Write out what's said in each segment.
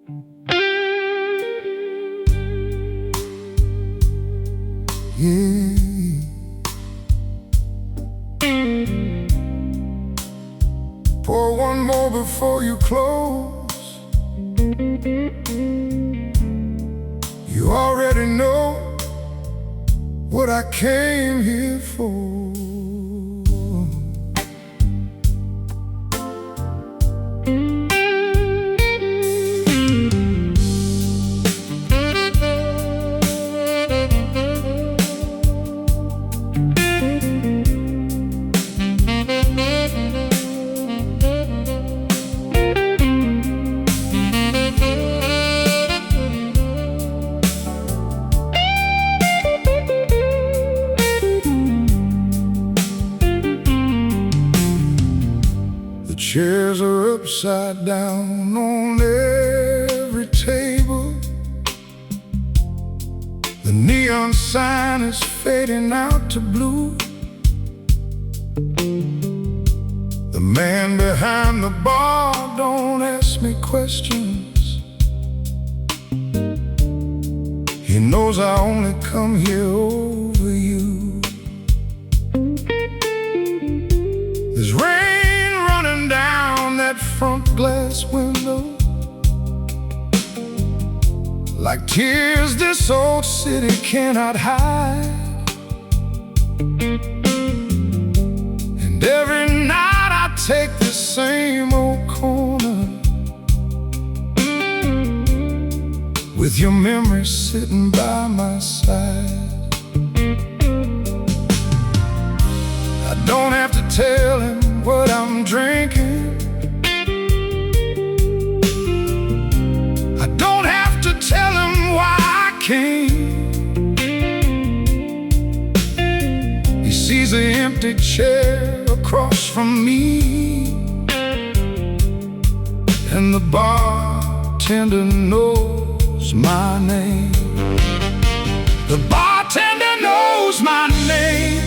Yeah. Pour one more before you close. You already know what I came here for. Chairs are upside down on every table. The neon sign is fading out to blue. The man behind the bar don't ask me questions. He knows I only come here over you. There's rain down that front glass window, like tears this old city cannot hide. And every night I take the same old corner, with your memory sitting by my side. I don't have to tell him what I'm drinking. I don't have to tell him why I came. He sees an empty chair across from me, and the bartender knows my name. The bartender knows my name.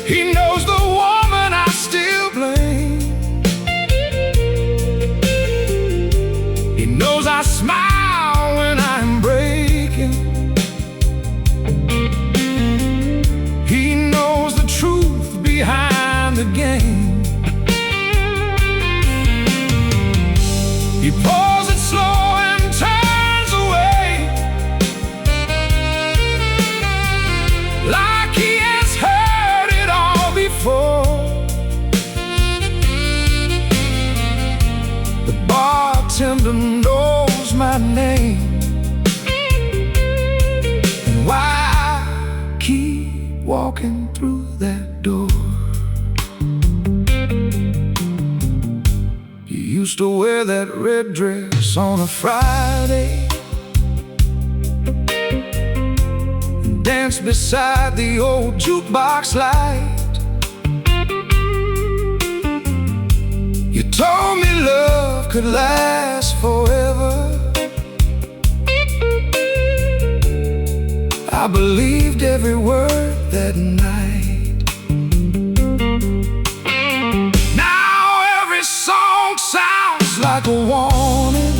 He knows the woman I still blame. He knows I smile when I'm breaking. He knows the truth behind the game. He pours it slow and turns away, like he has heard it all before. The bartender knows my name, and why I keep walking through that door. You used to wear that red dress on a Friday, dance beside the old jukebox light. You told me love could last forever. I believed every word that night. Now every song sounds like a warning.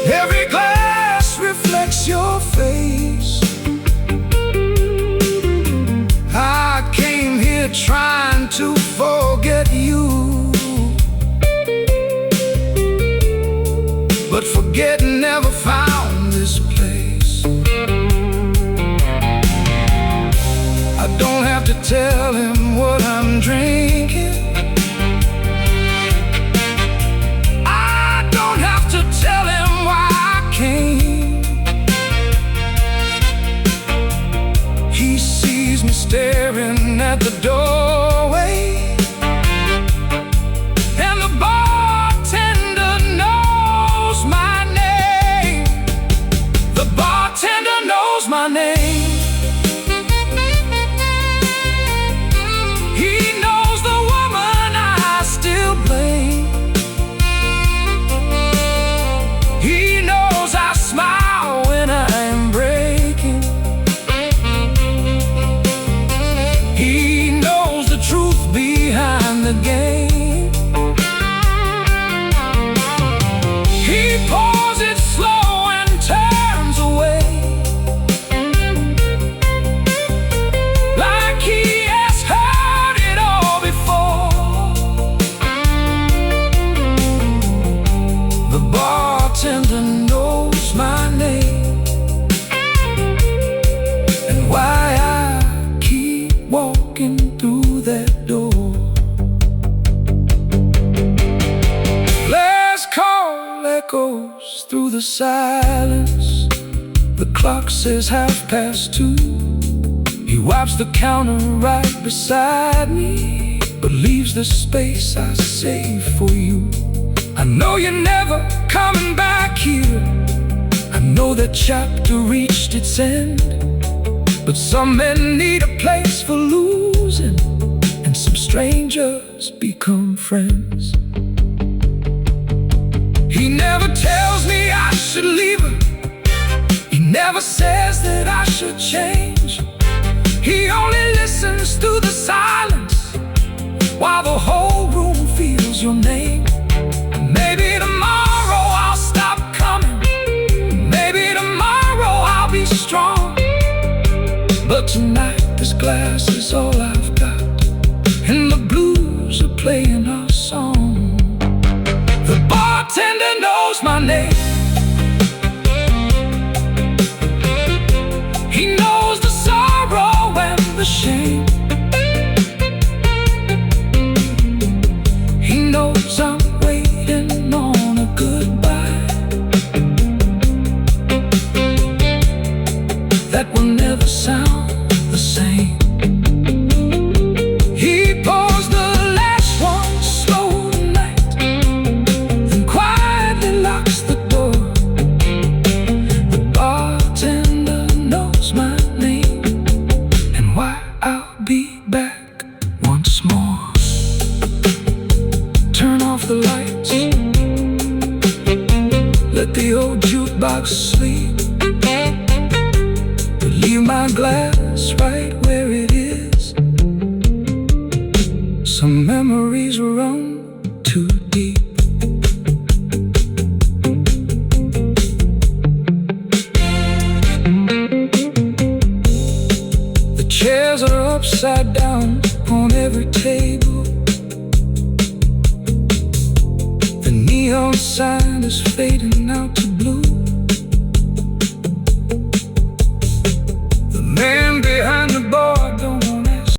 Every glass reflects your face. I came here trying to forget you, but forgetting never found this place. I don't have to tell him what I'm drinking. I don't have to tell him why I came. He sees me staring at the doorway, and the bartender knows my name. The bartender knows my name. He knows the woman I still blame. He knows I smile when I'm breaking. He knows again. He pours it slow and turns away, like he has heard it all before. The bartender knows my name and why I keep walking through that door. Last call echoes through the silence. The clock says 2:30. He wipes the counter right beside me, but leaves the space I saved for you. I know you're never coming back here. I know that chapter reached its end, but some men need a place for losing, and some strangers become friends. He never tells me I should leave her. He never says that I should change. He only listens through the silence while the whole room feels your name. Maybe tomorrow I'll stop coming. Maybe tomorrow I'll be strong. But tonight this glass is all I've got, and the blues are playing our song. The bartender knows my name. He knows the sorrow and the shame. He knows I'm waiting on a goodbye that will never sound the same. He pours the last one slow tonight, then quietly locks the door. The bartender knows my name and why I'll be back once more. Turn off the lights, let the old jukebox sleep, but leave my glass right where it is. Some memories run too deep. The chairs are upside down on every table. The neon sign is fading out to blue. The man behind the bar don't want to ask.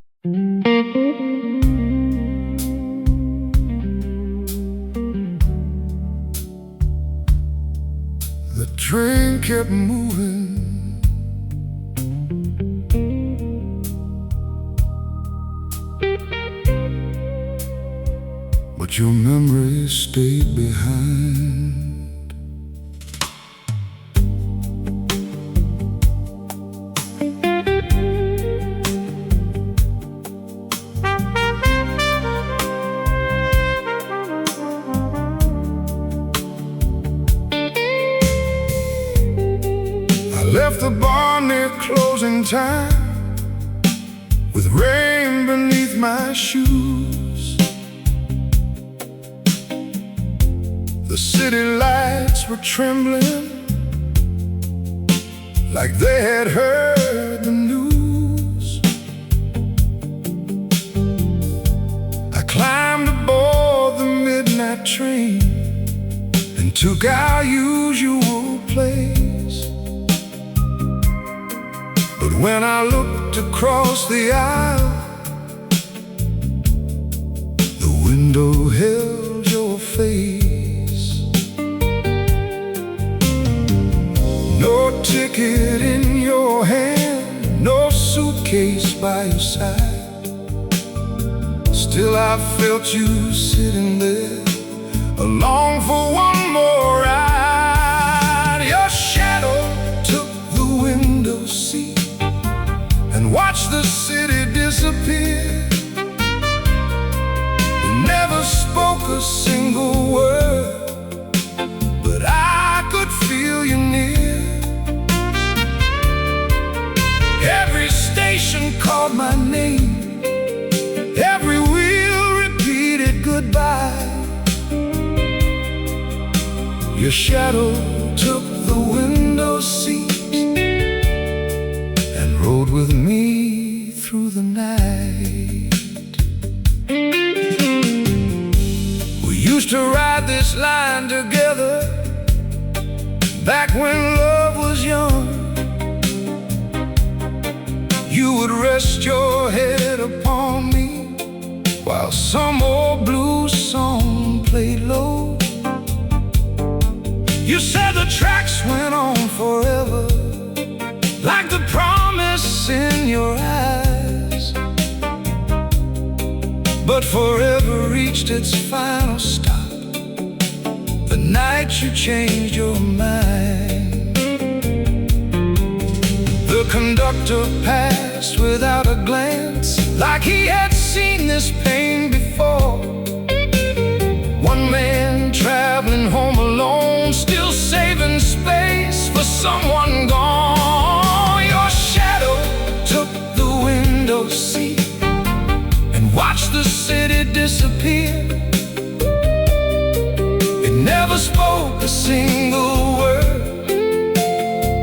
The train kept moving, but your memory stayed behind. I left the bar near closing time, with rain beneath my shoes. The city lights were trembling, like they had heard the news. I climbed aboard the midnight train and took our usual place. But when I looked across the aisle, the window held your face. No ticket in your hand, no suitcase by your side. Still I felt you sitting there, along for one more ride. Your shadow took the window seat and watched the city disappear. You never spoke a single word, but I could feel you near. Every station called my name, every wheel repeated Your shadow took the window seat and rode with me through the night. We used to ride this line together back when love was young. You would rest your head upon me while some old blues song played low. You said the tracks went on forever, like the promise in your eyes. But forever reached its final stop the night you changed your mind. The conductor passed without a glance, like he had seen this pain before. One man traveling home alone, still saving space for someone gone. Your shadow took the window seat and watched the city disappear. It never spoke a single word,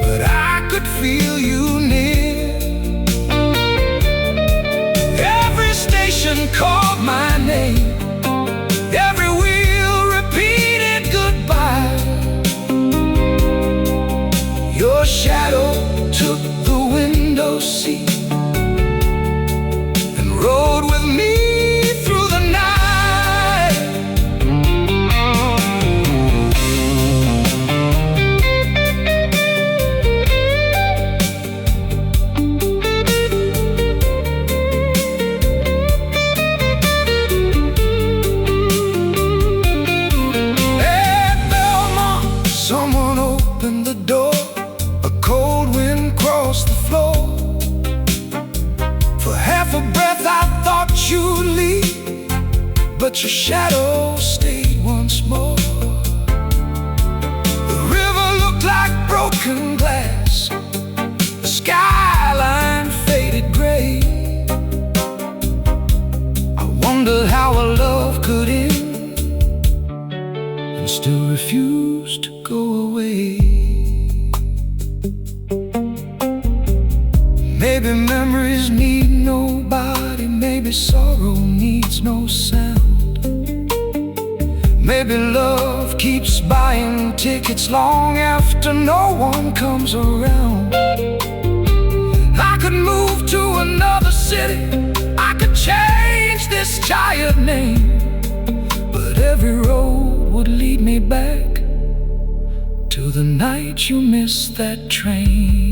but I could feel you near. Every station called my name, every wheel repeated goodbye. Your shadow took the window seat and rode with me through the night. Someone opened the door, a cold wind crossed the floor. For half a breath I thought you'd leave, but your shadow stayed once more. The river looked like broken glass, the skyline faded gray. I wondered how a love could end and still refuse to go away. Maybe memories need nobody, maybe sorrow needs no sound. Maybe love keeps buying tickets long after no one comes around. I could move to another city, I could change this tired name, but every road would lead me back to the night you missed that train.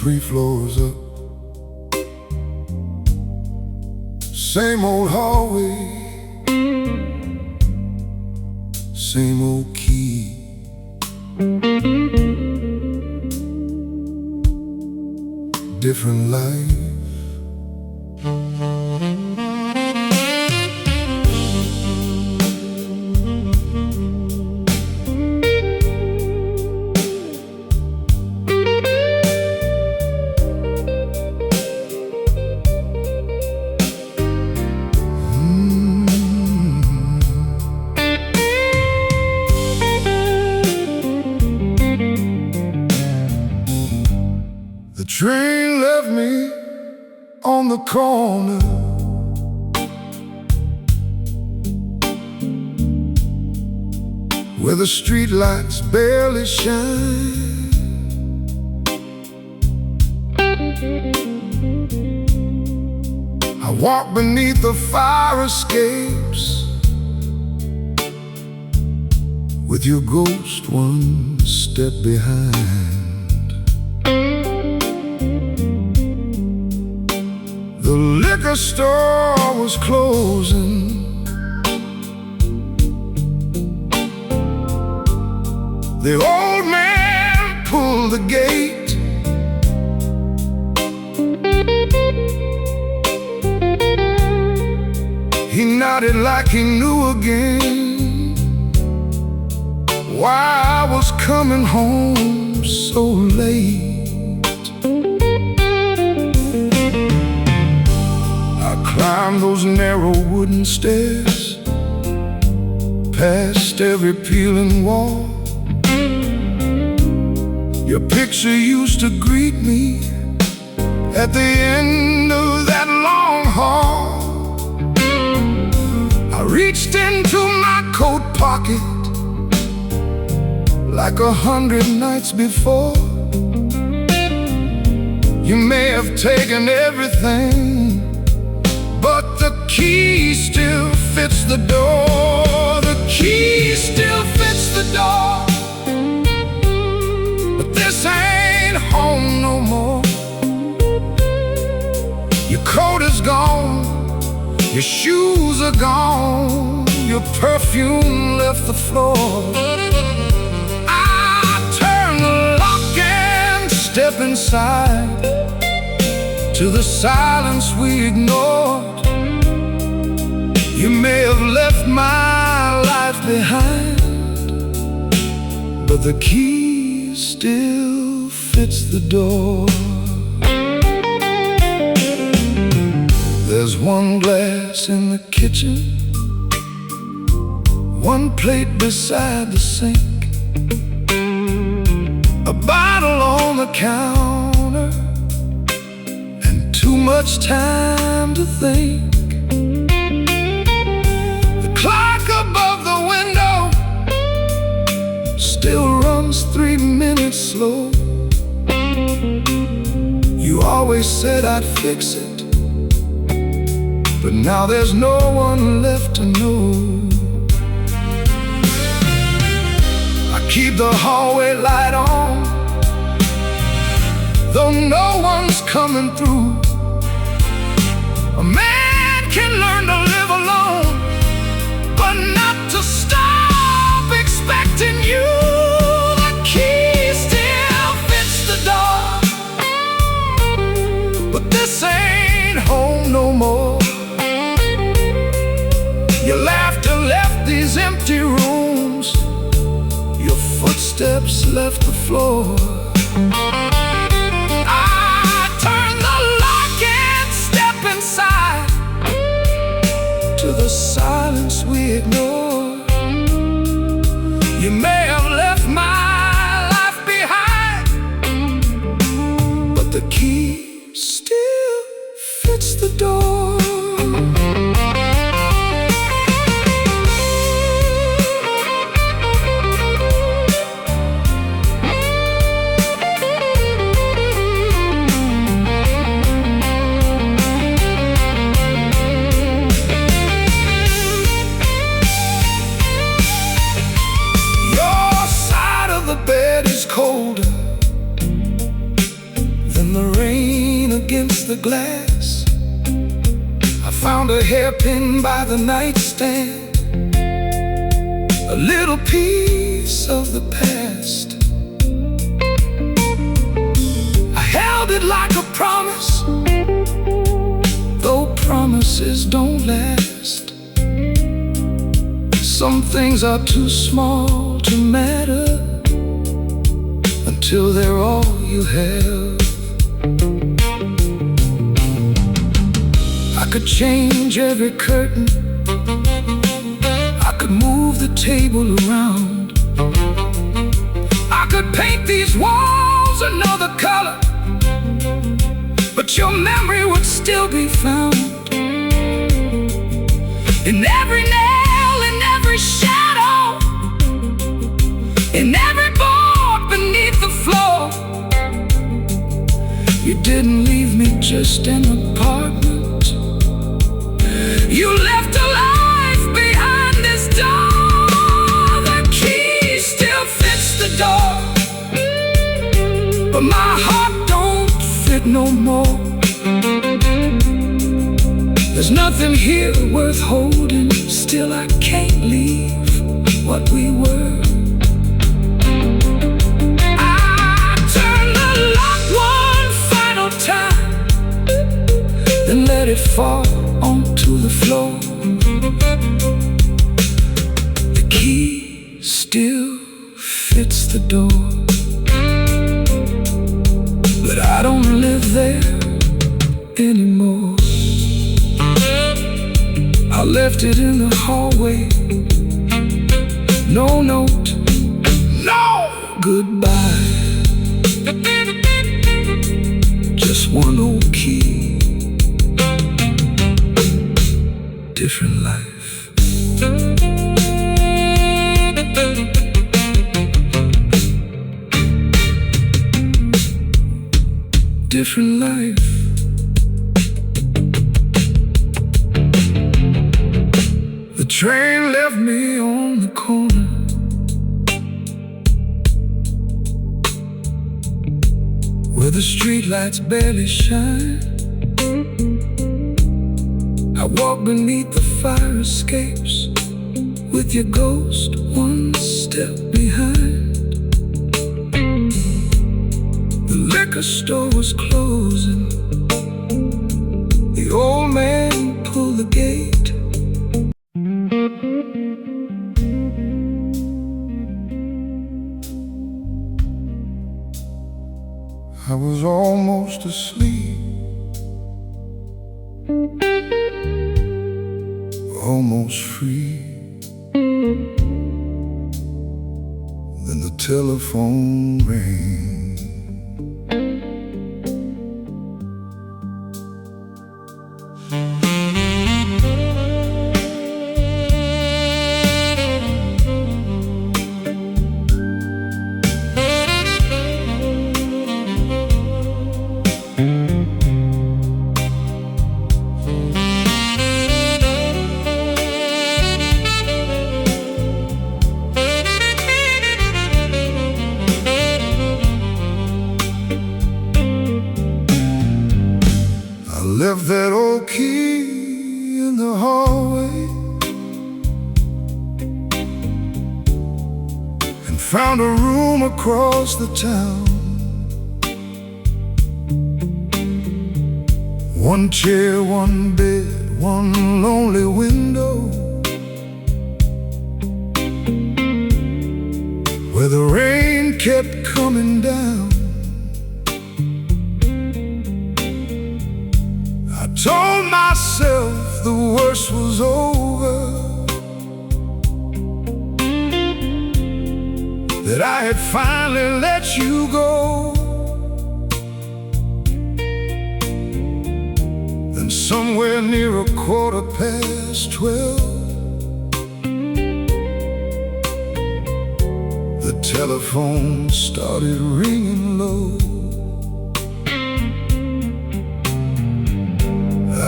3 floors up, same old hallway, same old key. the corner, where the streetlights barely shine. I walk beneath the fire escapes, with your ghost one step behind. The liquor store was closing, the old man pulled the gate. He nodded like he knew again why I was coming home so late. I climbed those narrow wooden stairs, past every peeling wall. Your picture used to greet me at the end of that long hall. I reached into my coat pocket like 100 nights before. You may have taken everything, but the key still fits the door. The key still fits the door. But this ain't home no more. Your coat is gone, your shoes are gone, your perfume left the floor. I turn the lock and step inside to the silence we ignored. You may have left my life behind, but the key still fits the door. There's one glass in the kitchen, one plate beside the sink, a bottle on the counter, and too much time to think. The clock above the window still runs 3 minutes slow. You always said I'd fix it, but now there's no one left to know. I keep the hallway light on, though no one's coming through. A man can learn to live alone, but not to stop expecting you. The key still fits the door, but this ain't home no more. Your laughter left these empty rooms, your footsteps left the floor. I turn the lock and step inside to the silence we ignore. You may have left my life behind, but the key still fits the door. Colder than the rain against the glass. I found a hairpin by the nightstand, a little piece of the past. I held it like a promise, though promises don't last. Some things are too small to matter until they're all you have. I could change every curtain, I could move the table around, I could paint these walls another color, but but your memory would still be found in every nail, in every shadow, in every board beneath the floor. You didn't leave me just an apartment. You left a life behind this door. The key still fits the door, but my heart don't fit no more. There's nothing here worth holding. Still I can't leave what we were. I turn the lock one final time, then let it fall onto the floor. The key still fits the door, but I don't live there anymore. I left it in the hallway. No note, no goodbye. Just one old key. Different life. Different life. The train left me on the corner, where the streetlights barely shine. I walk beneath the fire escapes, with your ghost one step behind. The liquor store was closing. The old man pulled the gate. I was almost asleep, almost free. Then the telephone rang. Left that old key in the hallway and found a room across the town. One chair, one bed, one lonely window, where the rain kept coming down. I told myself the worst was over, that I had finally let you go. Then somewhere near 12:15, the telephone started ringing low.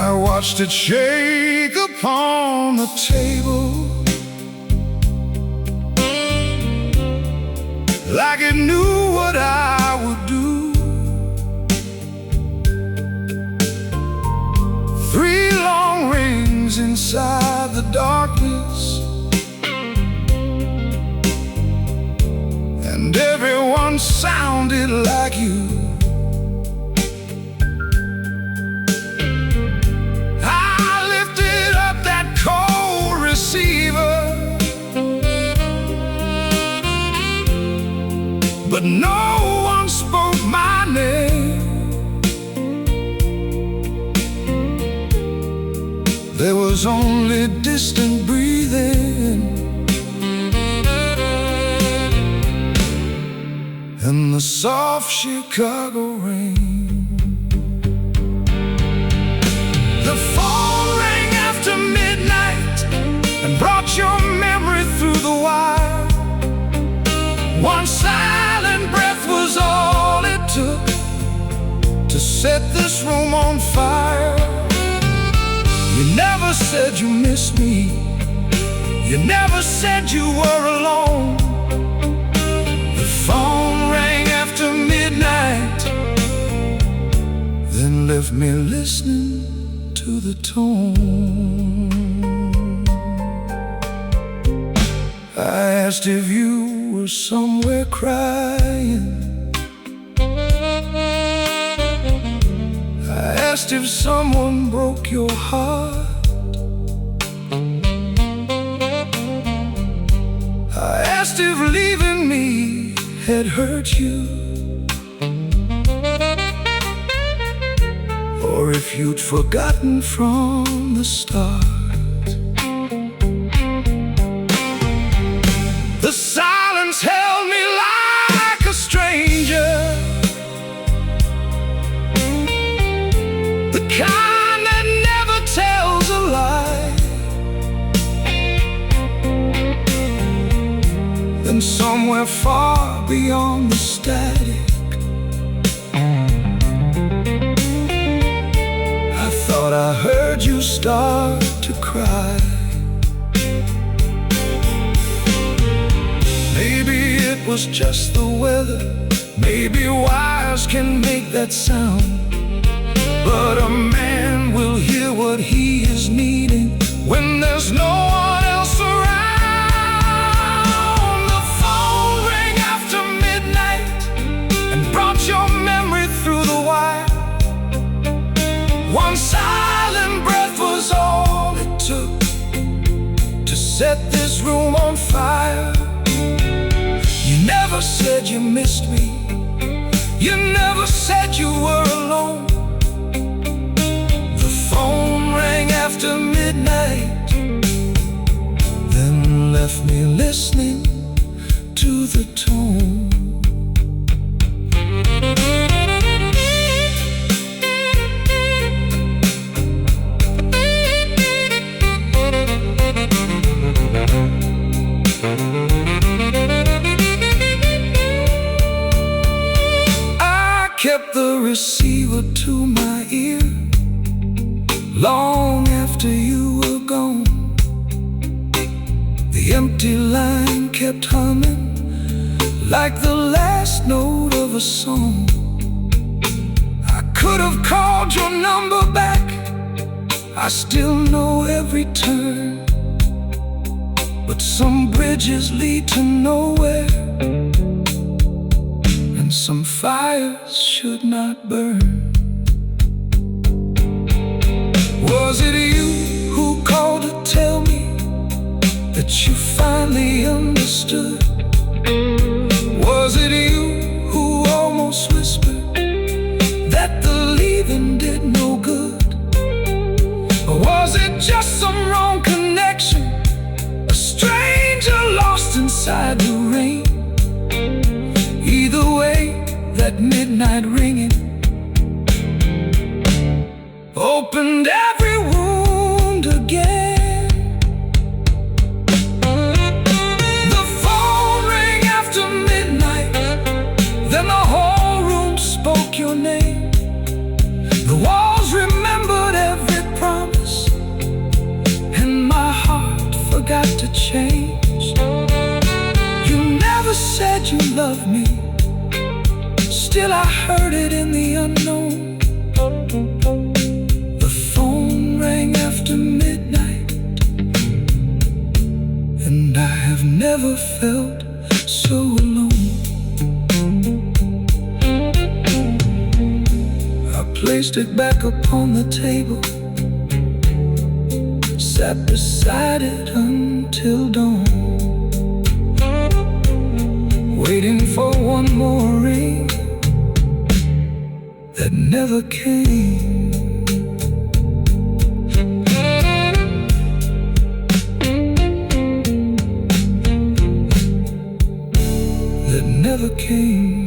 I watched it shake upon the table, like it knew what I would do. 3 long rings inside the darkness, and everyone sounded like you. But no one spoke my name. There was only distant breathing and the soft Chicago rain. and brought your memory through the wire. One silent breath was all it took to set this room on fire. You never said you missed me. You never said you were alone. The phone rang after midnight, then left me listening to the tone. I asked if you were somewhere crying. I asked if someone broke your heart. I asked if leaving me had hurt you, or if you'd forgotten from the start. The silence held me like a stranger, the kind that never tells a lie. Then somewhere far beyond the static, I thought I heard you start to cry. Maybe it was just the weather, maybe wires can make that sound, but a man will hear what he is needing when there's no one else around. The phone rang after midnight and brought your memory through the wire. One silent breath was all it took to set this room on fire. You never said you missed me. You never said you were alone. The phone rang after midnight, then left me listening to the tone. Kept the receiver to my ear long after you were gone. The empty line kept humming like the last note of a song. I could have called your number back, I still know every turn, but some bridges lead to nowhere, and some fires should not burn. Was it you who called to tell me that you finally understood? Was it you who almost whispered that the leaving did no good? Or was it just some wrong connection, a stranger lost inside the rain? Either way, that midnight ringing opened every wound again. The phone rang after midnight, then the whole room spoke your name. The walls remembered every promise, and my heart forgot to change. You never said you loved me, still I heard it in the unknown. The phone rang after midnight, and I have never felt so alone. I placed it back upon the table, sat beside it until dawn, waiting for one more ring that never came. That never came.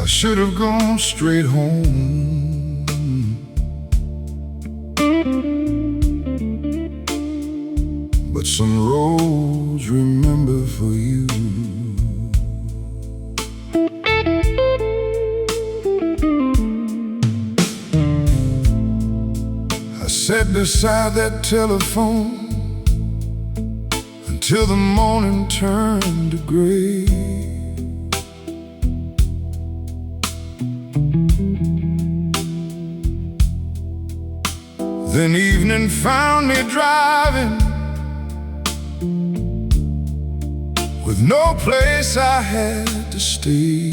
I should have gone straight home. But some roads remember for you. I sat beside that telephone until the morning turned to gray. Then evening found me driving with no place I had to stay.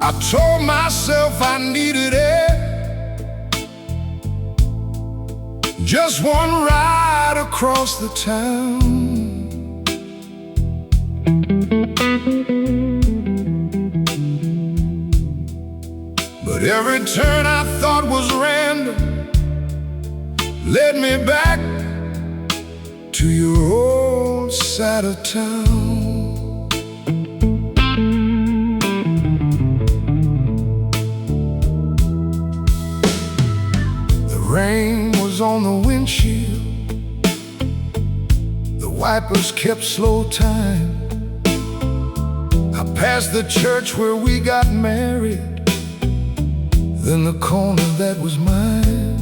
I told myself I needed it, just one ride across the town. But every turn I thought was random led me back to your old side of town. The rain was on the windshield, the wipers kept slow time. I passed the church where we got married, then the corner that was mine.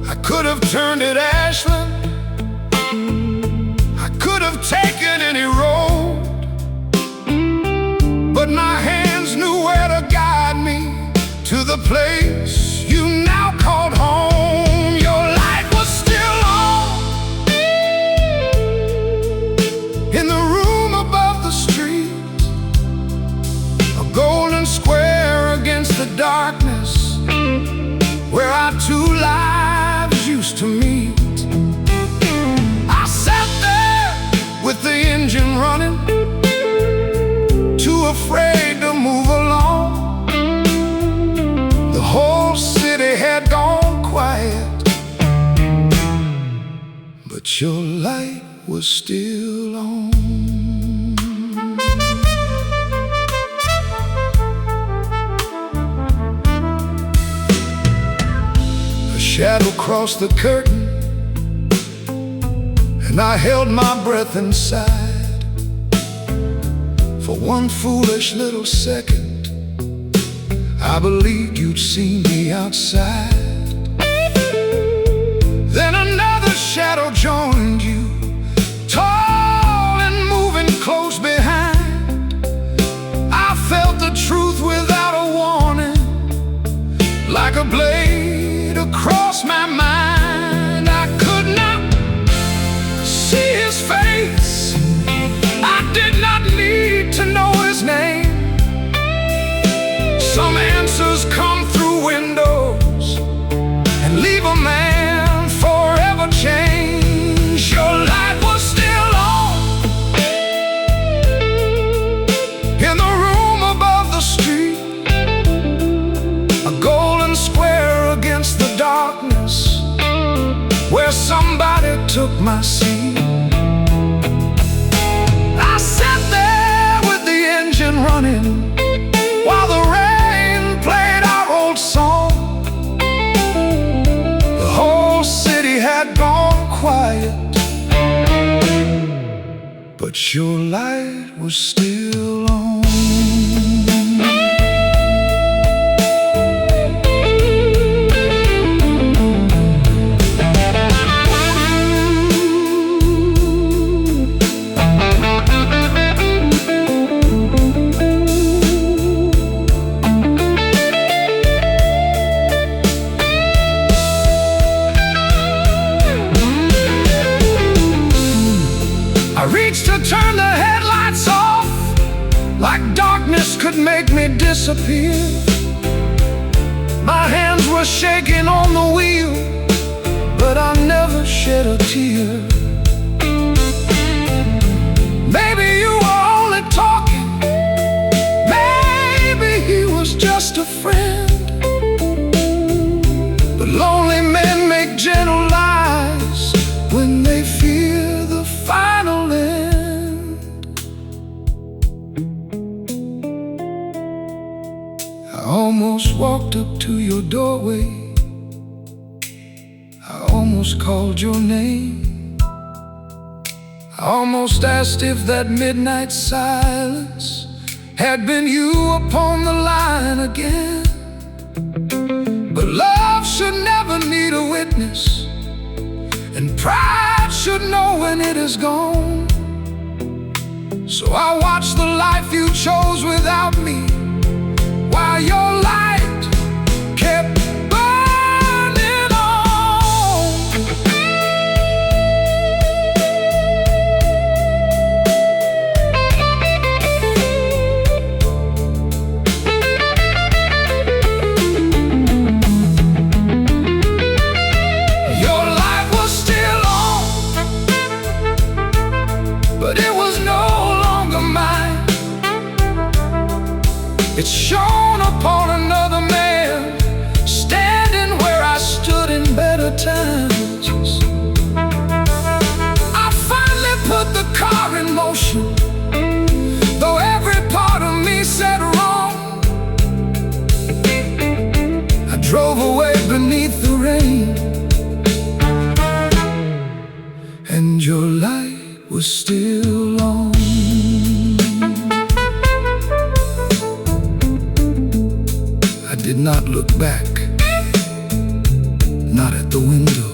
I could have turned at Ashland, I could have taken any road, but my hands knew where to guide me to the place you now called home. Your light was still on in the room above the street, a golden square against the darkness where our two lives used to meet. I sat there with the engine running, too afraid to move along. The whole city had gone quiet, but your light was still on. Shadow crossed the curtain, and I held my breath inside. For one foolish little second, I believed you'd seen me outside. Then another shadow joined you, tall and moving close behind. I felt the truth without a warning, like a blade across my mind. I could not see his face, I did not need to know his name. Some answers come through windows and leave a man forever changed. Your light was still on in the room above the street, a golden square against the darkness where somebody took my seat. I sat there with the engine running while the rain played our old song. The whole city had gone quiet, but your light was still on. I reached to turn the headlights off, like darkness could make me disappear. My hands were shaking on the wheel, but I never shed a tear. Maybe you were only talking, maybe he was just a friend. But lonely men make gentle lies I almost walked up to your doorway. I almost called your name. I almost asked if that midnight silence had been you upon the line again. But love should never need a witness, and pride should know when it is gone. So I watched the life you chose without me, while your light kept burning on. Your light was still on, but it was no longer mine. It shone upon another man, standing where I stood in better times. I finally put the car in motion, though every part of me said wrong. I drove away beneath the rain, and your light was still on. I did not look back, not at the window,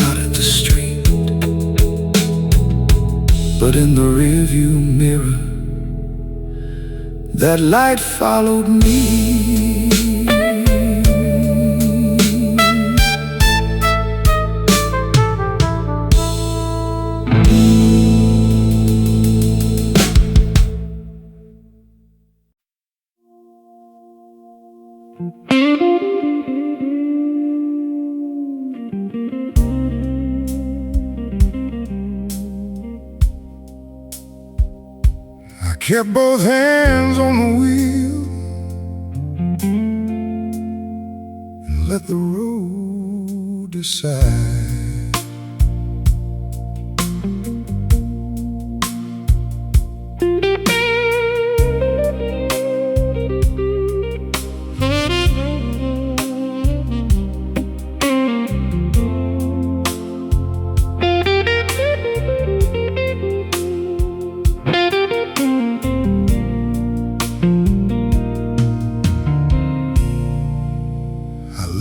not at the street, but in the rearview mirror, that light followed me. I kept both hands on the wheel and let the road decide.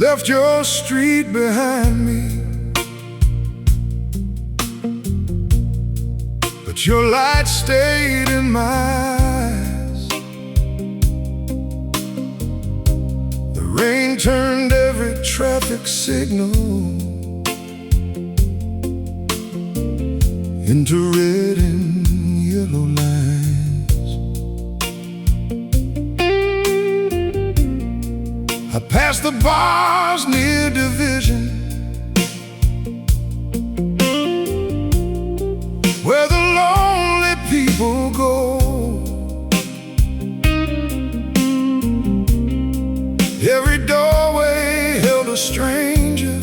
Left your street behind me, but your light stayed in my eyes. The rain turned every traffic signal into red and yellow lines. I passed the bars near Division, where the lonely people go. Every doorway held a stranger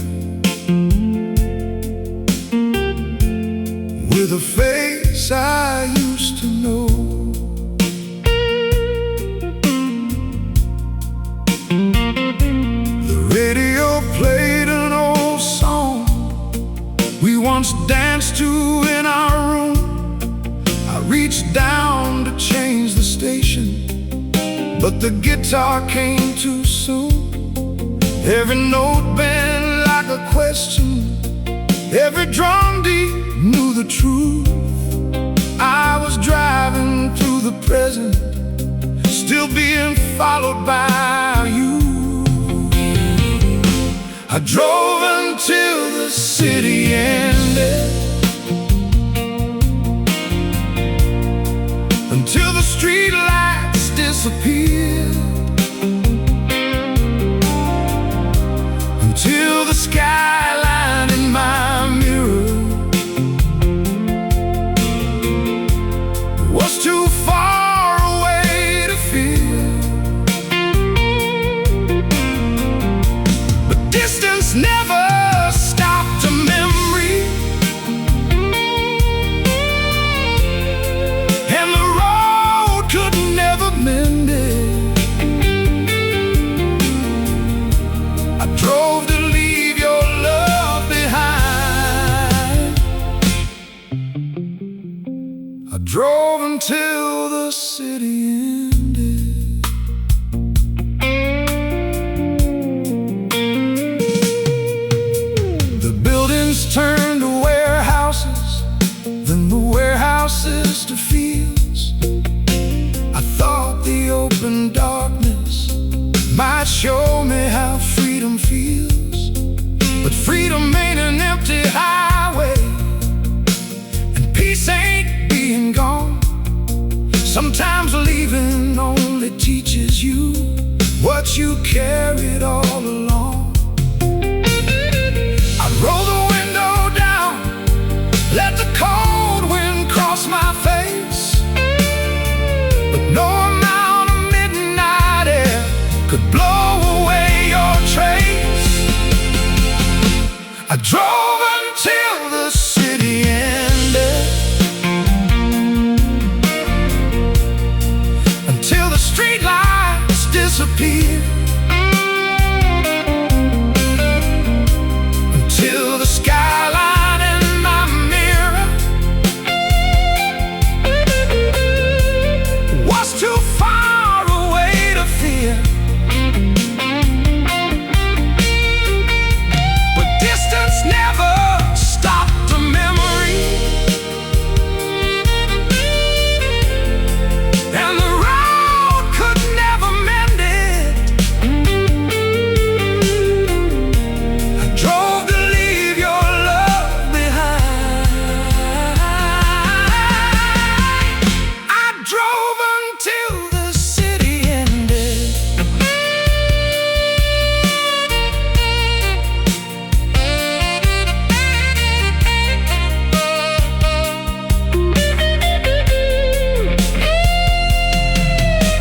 with a face I used to know. Played an old song we once danced to in our room. I reached down to change the station, but the guitar came too soon. Every note bent like a question, every drum beat knew the truth. I was driving through the present, still being followed by you. I drove until the city ended, until the street lights disappeared, until the skyline in my mirror was too far away to feel. Distance never stopped a memory, and the road could never mend it. in darkness might show me how freedom feels, but freedom ain't an empty highway, and peace ain't being gone. Sometimes leaving only teaches you what you carried all along. I'd roll the window down, let the cold wind cross my face, but no amount of midnight air could blow away your trace. I drove until the city ended, until the streetlights disappeared, until the skyline in my mirror was too far away to fear. But distance never stopped a memory, and the road could never mend it. I drove to leave your love behind. I drove until the city ended.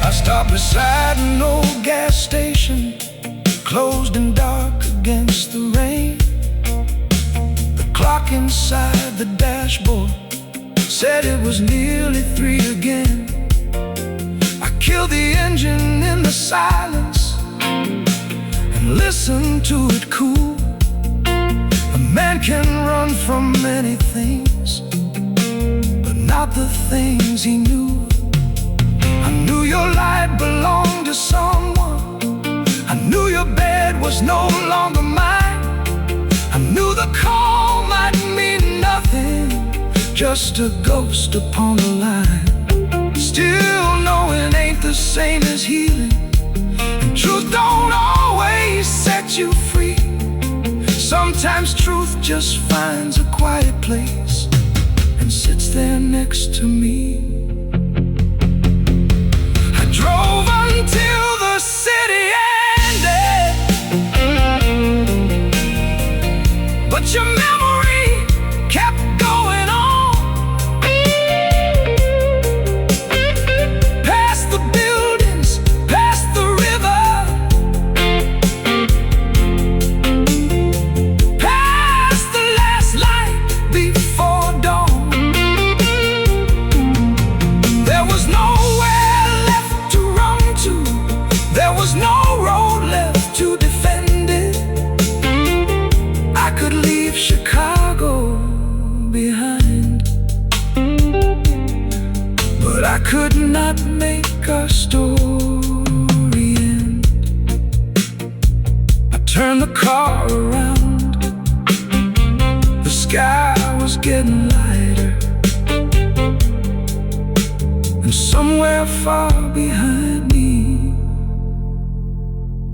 I stopped beside an old gas station, closed and dark against the rain. The clock inside the dashboard said it was nearly 3 again. I killed the engine in the silence and listened to it cool. A man can run from many things, but not the things he knew. I knew your light belonged to someone. I knew your bed was no longer mine. I knew the call might mean nothing, just a ghost upon the line. Still knowing ain't the same as healing, and truth don't always set you free. Sometimes truth just finds a quiet place and sits there next to me. I drove until the city ended, but your memory kept going on. Past the buildings, past the river, past the last light before dawn. There was nowhere left to run to, there was no road left to defend it. I could leave Chicago behind, but I could not make our story end. I turned the car around, the sky was getting lighter, and somewhere far behind me,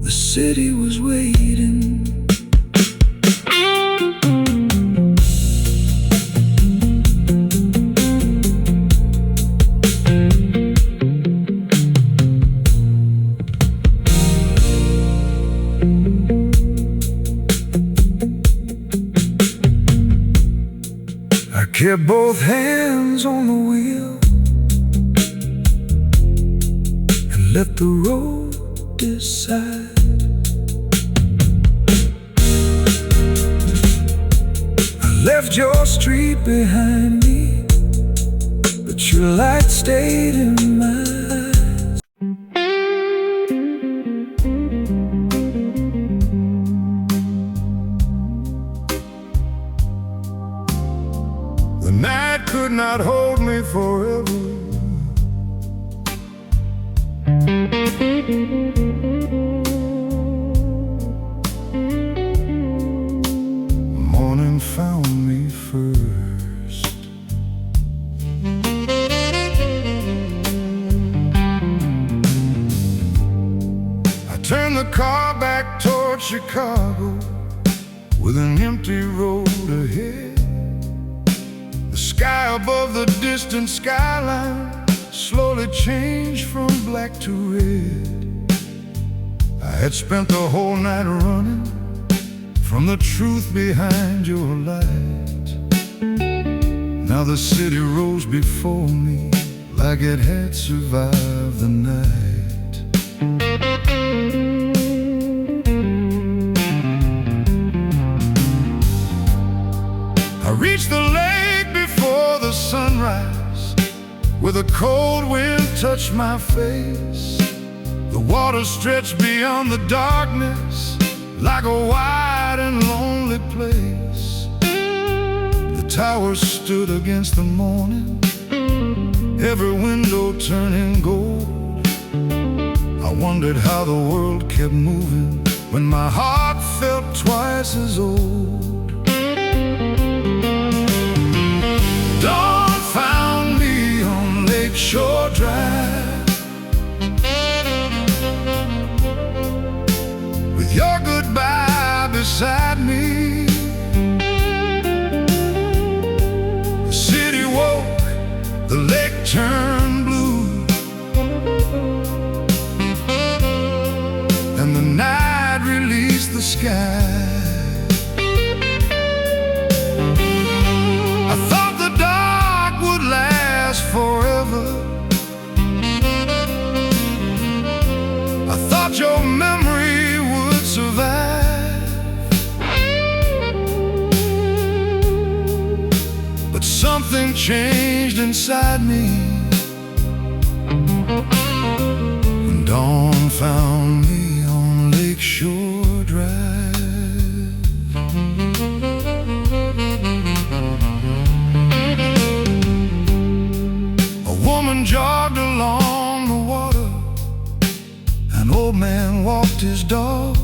the city was waiting. I kept both hands on the wheel and let the road decide. I left your street behind me, but your light stayed in my eyes. The night could not hold me forever. Morning found me first. turned the car back toward Chicago with an empty road ahead. The sky above the distant skyline slowly changed from black to red. I had spent the whole night running from the truth behind your light. Now the city rose before me like it had survived the night. I reached the lake before the sunrise, where the cold wind touched my face. The water stretched beyond the darkness like a wide and lonely place. The towers stood against the morning, every window turning gold. I wondered how the world kept moving when my heart felt twice as old. Dawn found me on Lakeshore Drive, with your goodbye beside me. The city woke, the lake turned blue, and the night released the sky. I thought the dark would last forever. I thought your memory would survive. But something changed inside me when dawn found me on Lakeshore Drive. A woman jogged along the water, an old man walked his dog.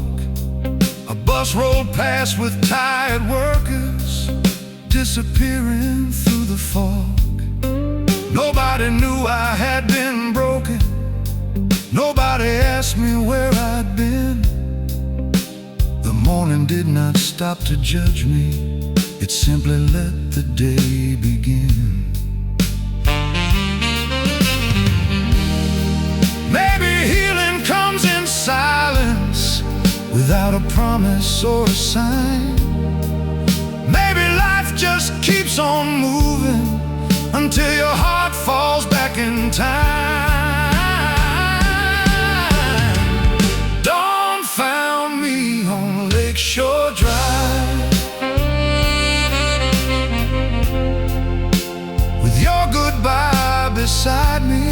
A bus rolled past with tired workers disappearing through the fog. Nobody knew I had been broken. Nobody asked me where I'd been. The morning did not stop to judge me, it simply let the day begin. Maybe healing comes in silence, without a promise or a sign. Maybe life just keeps on moving until your heart falls back in time. Dawn found me on Lakeshore Drive, with your goodbye beside me.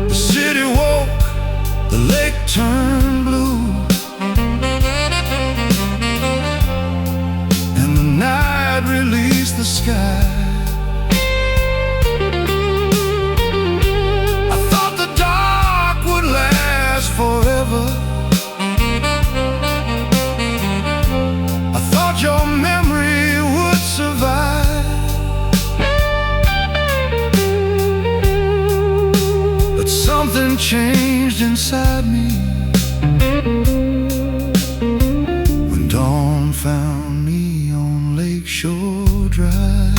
The city woke, the lake turned blue, and the night released the sky. I thought the dark would last forever. I thought your memory would survive. But something changed inside me when dawn found me on Lakeshore Drive.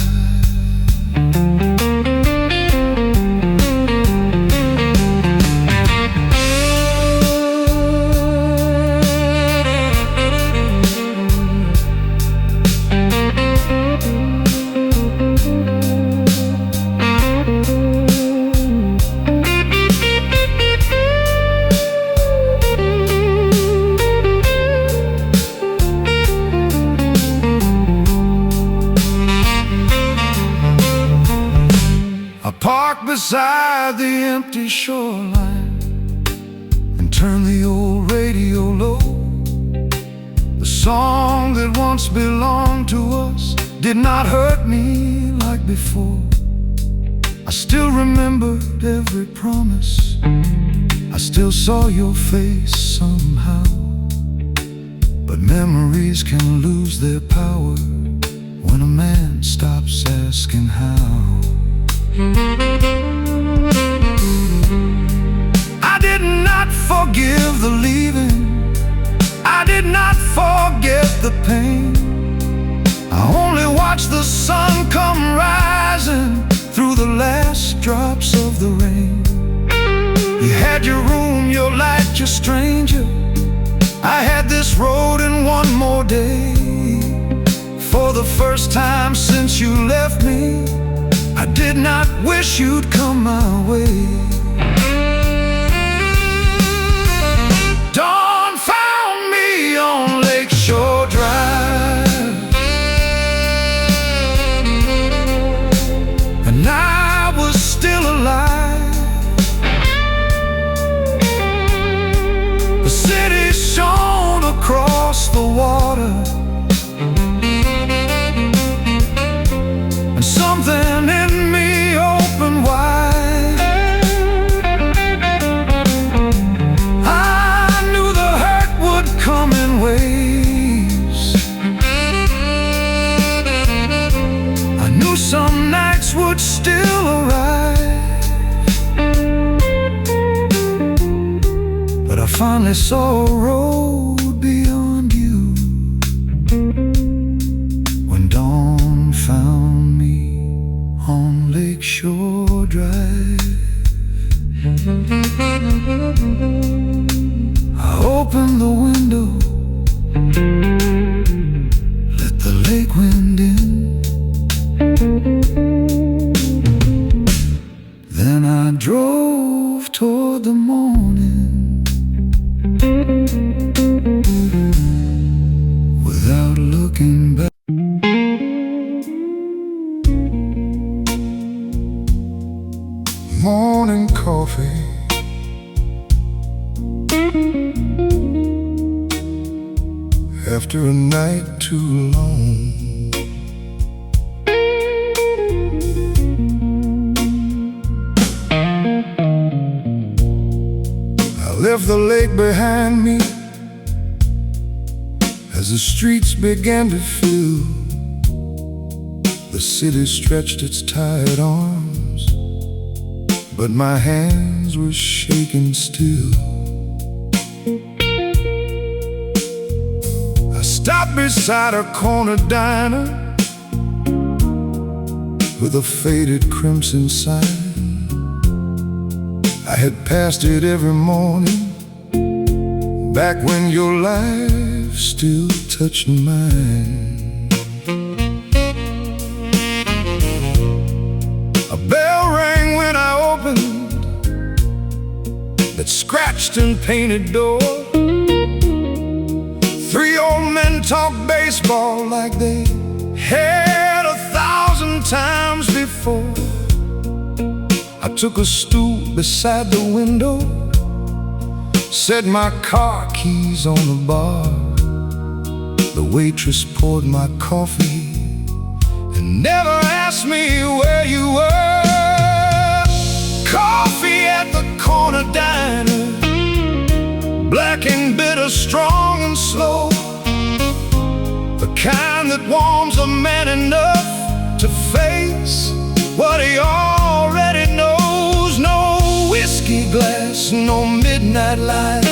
I parked beside the empty shoreline and turned the old radio low. The song that once belonged to us did not hurt me like before. I still remembered every promise, I still saw your face somehow. But memories can lose their power when a man stops asking how. of the leaving, I did not forget the pain. I only watched the sun come rising through the last drops of the rain. You had your room, your light, your stranger. I had this road and one more day. For the first time since you left me, I did not wish you'd come my way. Dawn found me on Lakeshore Drive, and I was still alive. The city shone across the water, and something in me opened wide. I knew the hurt would come in waves. I knew some nights would still arrive, but I finally saw a road beyond you when dawn found me on Lakeshore Drive. I opened the window, let the lake wind in. Then I drove toward the morning without looking back. Morning coffee, after a night too long. I left the lake behind me as the streets began to fill. The city stretched its tired arms, but my hands were shaking still. I stopped beside a corner diner with a faded crimson sign. I had passed it every morning back when your life still touched mine. A bell rang when I opened that scratched and painted door. Three old men talked baseball like they had 1,000 times before. I took a stool beside the window, set my car keys on the bar. The waitress poured my coffee and never asked me where you were. Coffee at the corner diner, black and bitter, strong and slow, the kind that warms a man enough to face what he already knows. No whiskey glass, no midnight light,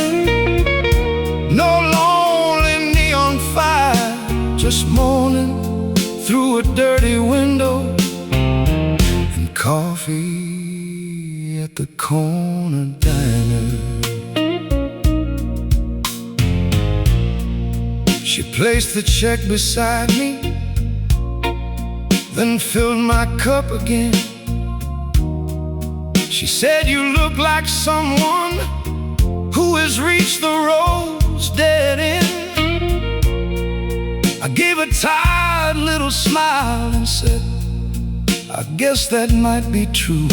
no lonely neon fire, just morning through a dirty window and coffee at the corner diner. She placed the check beside me, then filled my cup again. She said, "You look like someone who has reached the road's dead end." I gave a tired little smile and said, "I guess that might be true."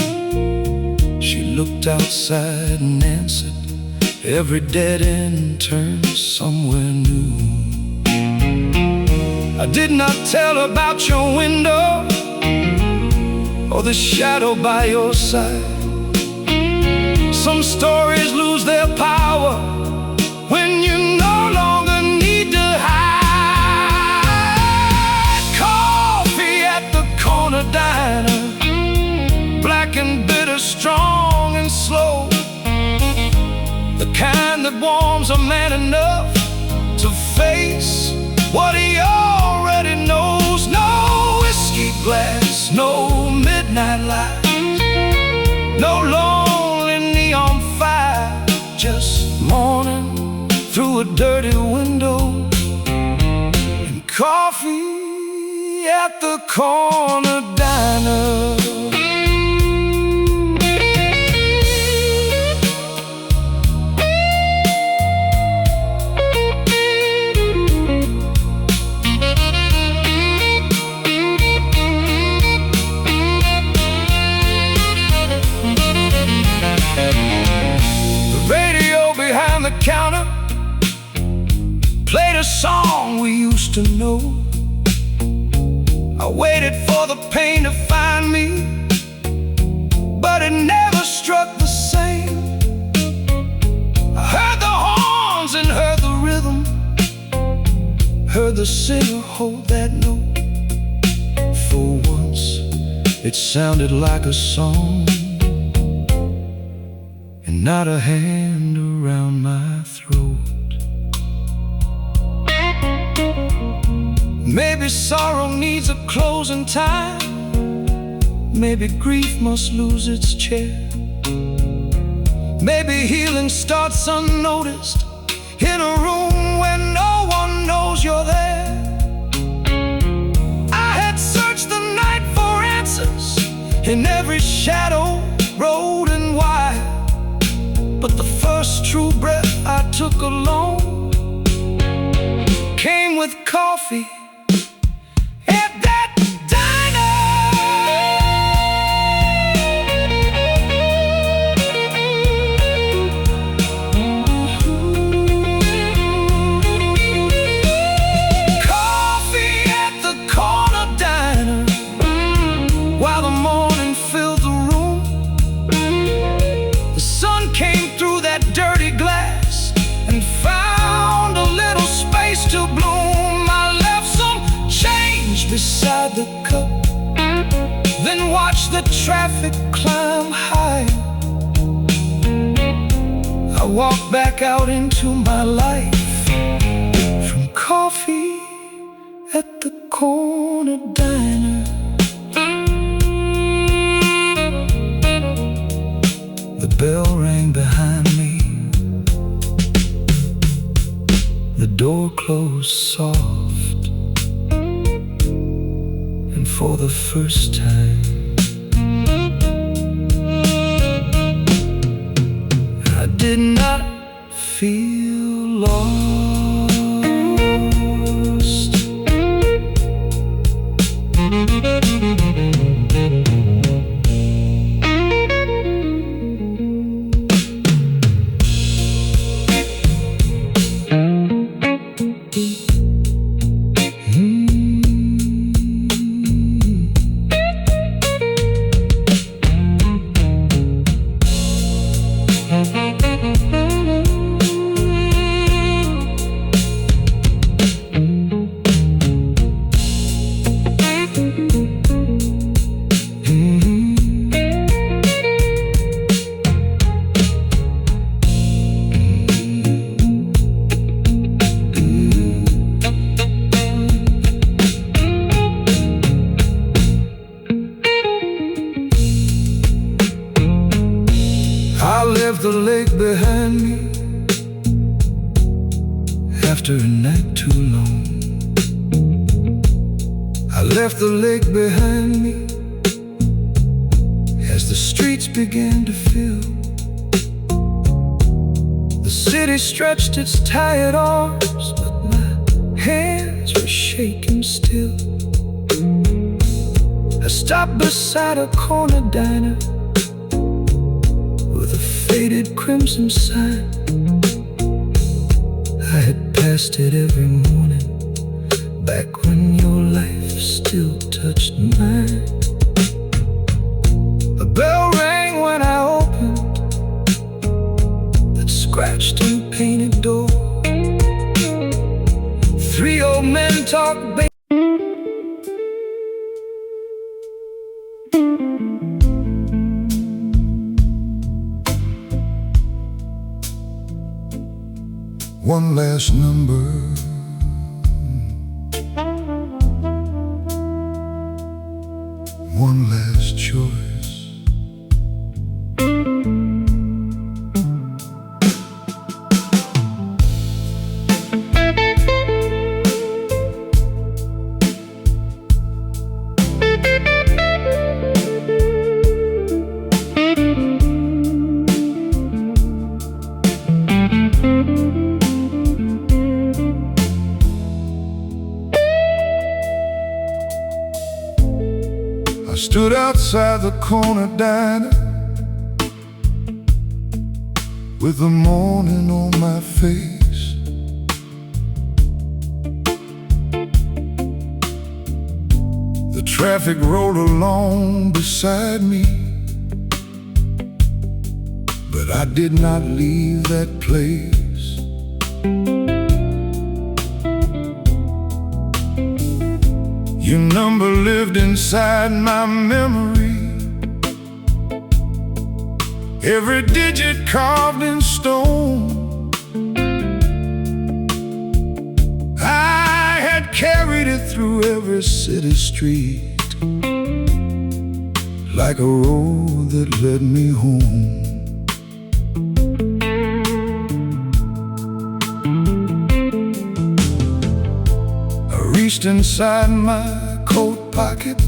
She looked outside and answered, "Every dead end turns somewhere new." I did not tell about your window or the shadow by your side. Some stories lose their power when you no longer need to hide. Coffee at the corner diner, black and bitter, strong and slow, the kind that warms a man enough to face what he already knows. No whiskey glass, no midnight lights, no lonely neon fire, just morning through a dirty window and coffee at the corner diner. Counter played a song we used to know. I waited for the pain to find me, but it never struck the same. I heard the horns and heard the rhythm, heard the singer hold that note. For once it sounded like a song and not a hand around my throat. Maybe sorrow needs a closing time, maybe grief must lose its chair, maybe healing starts unnoticed in a room where no one knows you're there. I had searched the night for answers in every shadow, road and wire, but the first true breath I took alone came with coffee at that diner. Coffee at the corner diner, while the morning filled the room. The sun came through that dirty glass and found a little space to bloom. I left some change beside the cup, then watched the traffic climb high. I walked back out into my life, from coffee at the corner diner. The bell rang behind me, the door closed soft, and for the first time I did not feel lost. I left the lake behind me after a night too long. I left the lake behind me as the streets began to fill. The city stretched its tired arms, but my hands were shaking still. I stopped beside a corner diner with a faded crimson sign. I had passed it every morning back when your life still touched mine. A bell rang when I opened that scratched and painted door. 3 old men talked one last number, one last choice. I stood outside the corner diner with the morning on my face. The traffic rolled along beside me, but I did not leave that place. Your number lived inside my memory, every digit carved in stone. I had carried it through every city street, like a road that led me home. I reached inside my coat pocket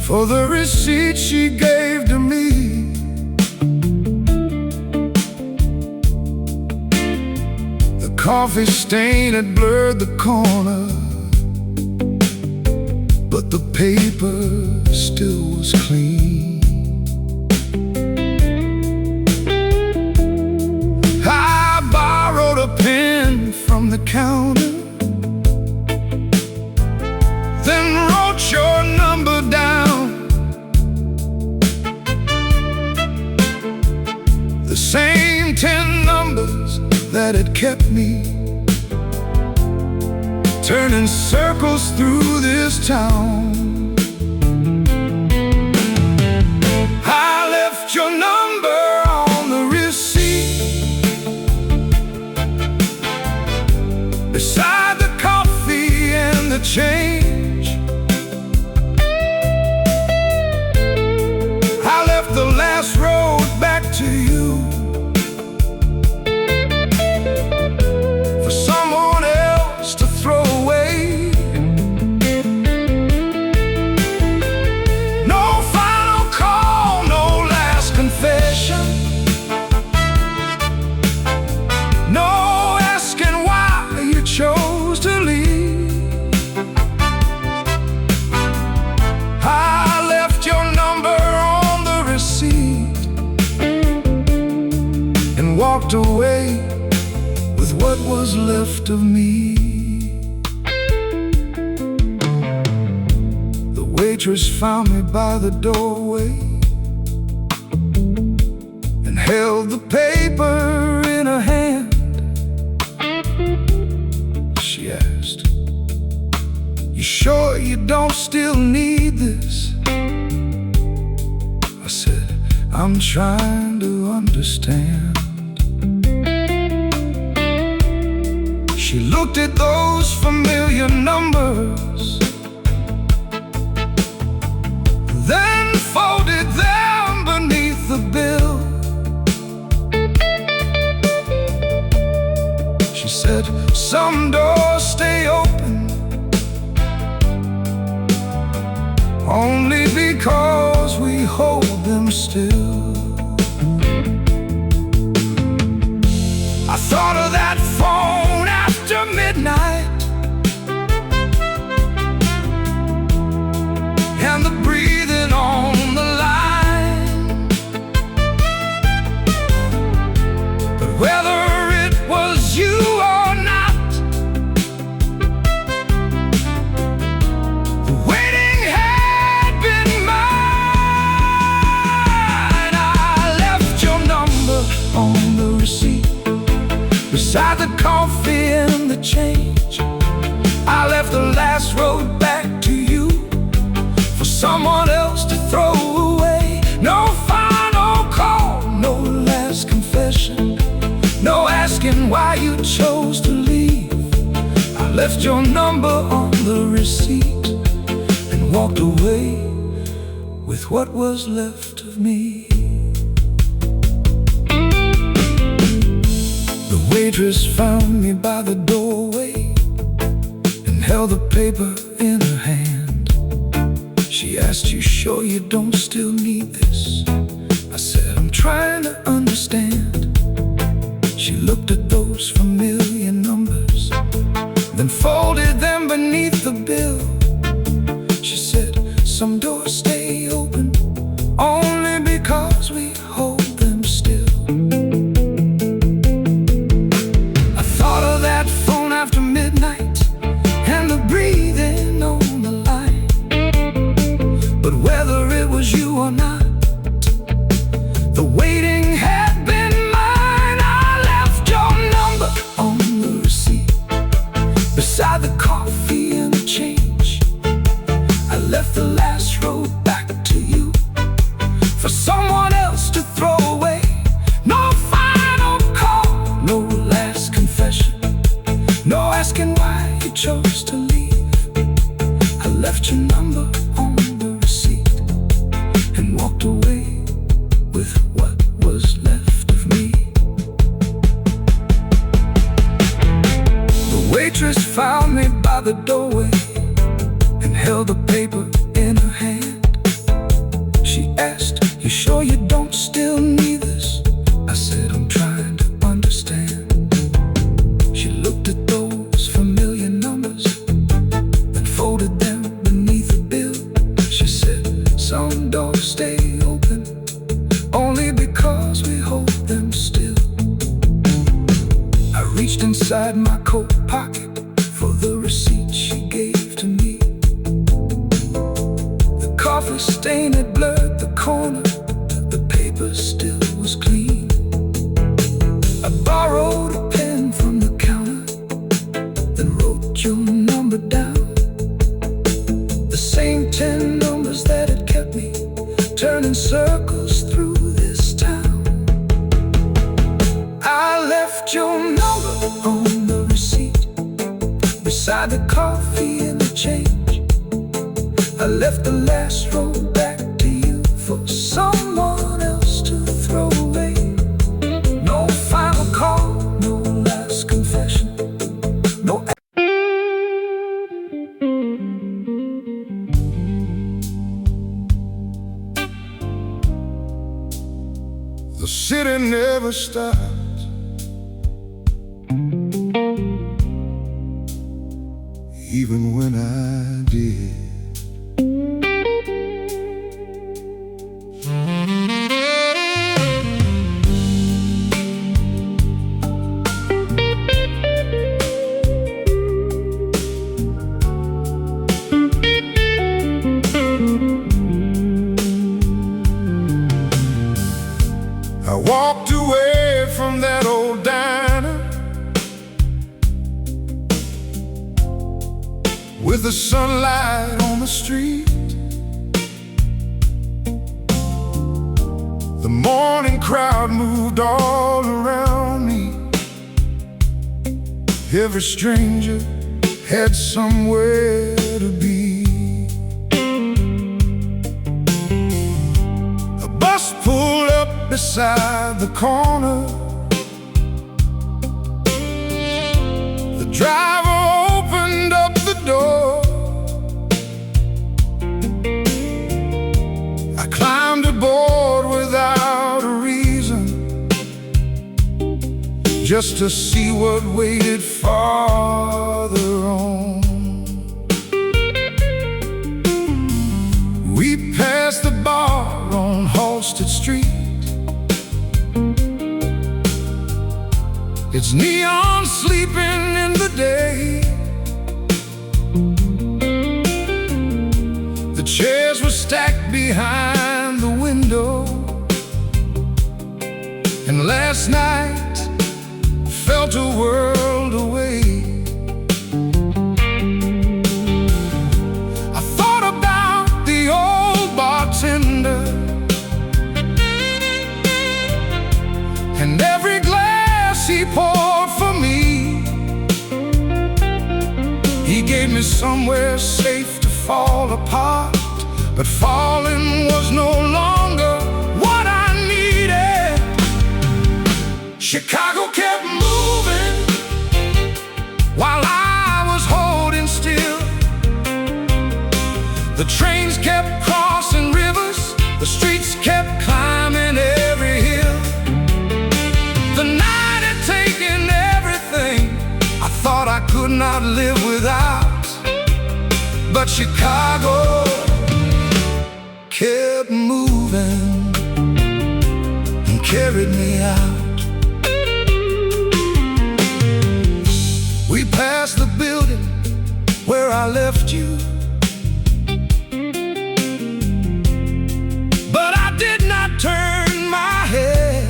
for the receipt she gave to me. The coffee stain had blurred the corner, but the paper still was clean. I borrowed a pen from the counter, then wrote your number down. The same 10 numbers that had kept me turning circles through this town. I left your number on the receipt, beside the coffee and the change. The last road back to you, for someone else to throw away. No final call, no last confession, no asking why you chose to leave. I left your number and walked away with what was left of me. The waitress found me by the doorway and held the paper in her hand. She asked, "You sure you don't still need this?" I said, "I'm trying to understand." She looked at those familiar numbers, then folded them beneath the bill. She said, "Some doors stay open only because we hold them still." I thought of that phone after midnight, and the breathing on the line. But whether it was you or not, the waiting had been mine. I left your number on the receipt, beside the coffee and the change. I left the last road back to you, for someone else to throw away. No final call, no last confession, left your number on the receipt and walked away with what was left of me. The waitress found me by the doorway and held the paper in her hand. She asked, "You sure you don't still need this?" I said, "I'm trying to understand." She looked at those familiar numbers, then folded them beneath the bill. She said, "Some doors stay open only because we hold them still." I thought of that phone after midnight and the breathing on the line. But whether it was you or not, the waiting had been mine. I left your number on the receipt beside the coffee and the change. I left the last road back to you for someone else to throw away. No final call, no last confession, no asking why you chose to leave. I left your number on the receipt and walked away with what was left of me. The waitress found me by the doorway and held the paper in her hand. She asked, "You sure you don't still need this?" I said, "I'm trying to understand." She looked at those familiar numbers, then folded them beneath the bill. She said, "Some doors stay open only because we hold them still." I reached inside my coat pocket for the receipt she gave to me. The coffee stain had blurred the corner, the paper still was clean. I borrowed a pen from the counter, then wrote your number down. The same 10 numbers that had kept me turning circles through this town. I left your number on the receipt beside the coffee and the change. I left the last roll back to you for someone else to throw away. No final call, no last confession, no. The city never stops, even when I did. I walked away from that old diner with the sunlight on the street. The morning crowd moved all around me. Every stranger had somewhere to be. A bus pulled up beside the corner. The driver opened up the door. I climbed aboard without a reason, just to see what waited farther on. We passed the bar on Halsted Street. It's neon sleeping in the day. The chairs were stacked behind the window, and last night felt a world away. I thought about the old bartender and every glass he poured for me. apart, but falling was no longer what I needed. Chicago kept moving while I was holding still. The trains kept crossing rivers, the streets kept climbing every hill. The night had taken everything I thought I could not live without, but Chicago kept moving and carried me out. We passed the building where I left you, but I did not turn my head.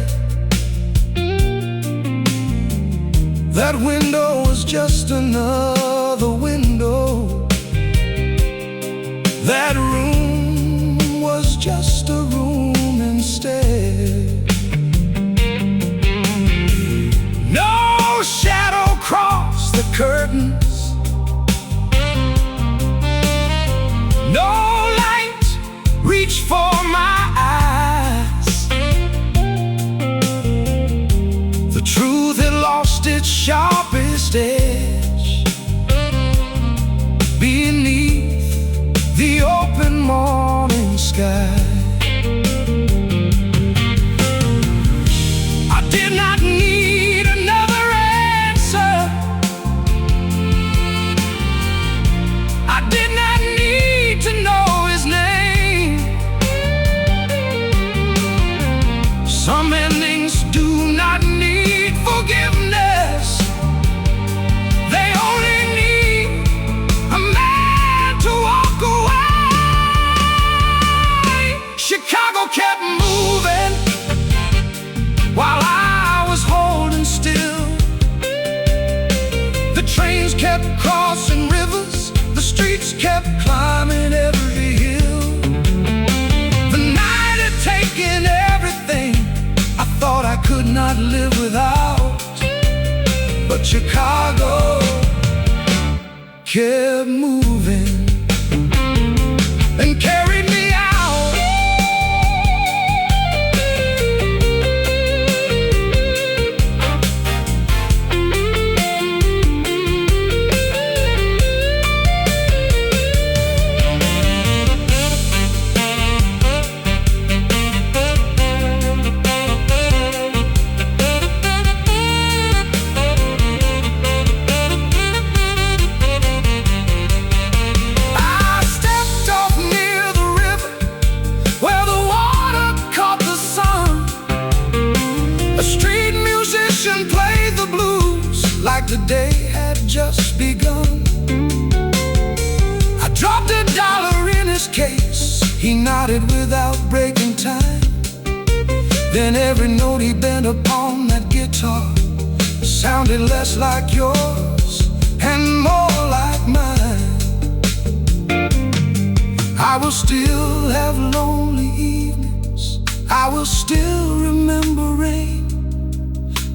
That window was just another window. That room was just a room instead. No shadow crossed the curtains, no light reached for my eyes. The truth had lost its sharpest edge beneath the open morning sky. I did not need another answer. I did not need to know his name. Some endings do not need forgiveness. They only need a man to walk away. Chicago kept moving while I was holding still. The trains kept crossing rivers, the streets kept climbing every hill. The night had taken everything I thought I could not live without, but Chicago kept moving and carried me out. I stepped off near the river where the water caught the sun. A street musician played the blues like the day had just begun. I dropped $1 in his case. He nodded without breaking time. Then every note he bent upon that guitar sounded less like yours and more like mine. I will still have lonely evenings, I will still remember rain.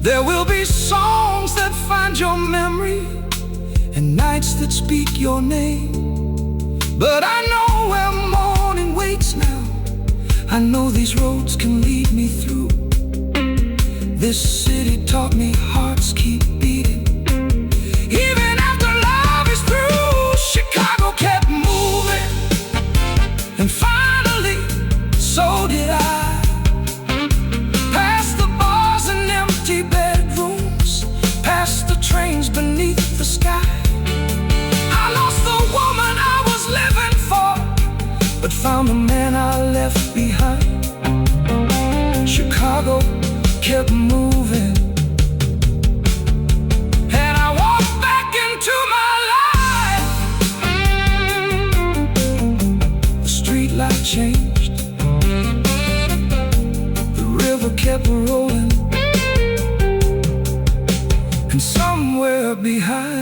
There will be songs that find your memory and nights that speak your name. But I know where morning waits now. I know these roads can lead me through. This city taught me hearts keep beating even after love is through. Chicago kept moving, and finally, so did I. Past the bars and empty bedrooms, past the trains beneath the sky. I lost the woman I was living for, but found the man I left behind. Chicago kept moving, and I walked back into my life. The street light changed, the river kept rolling, and somewhere behind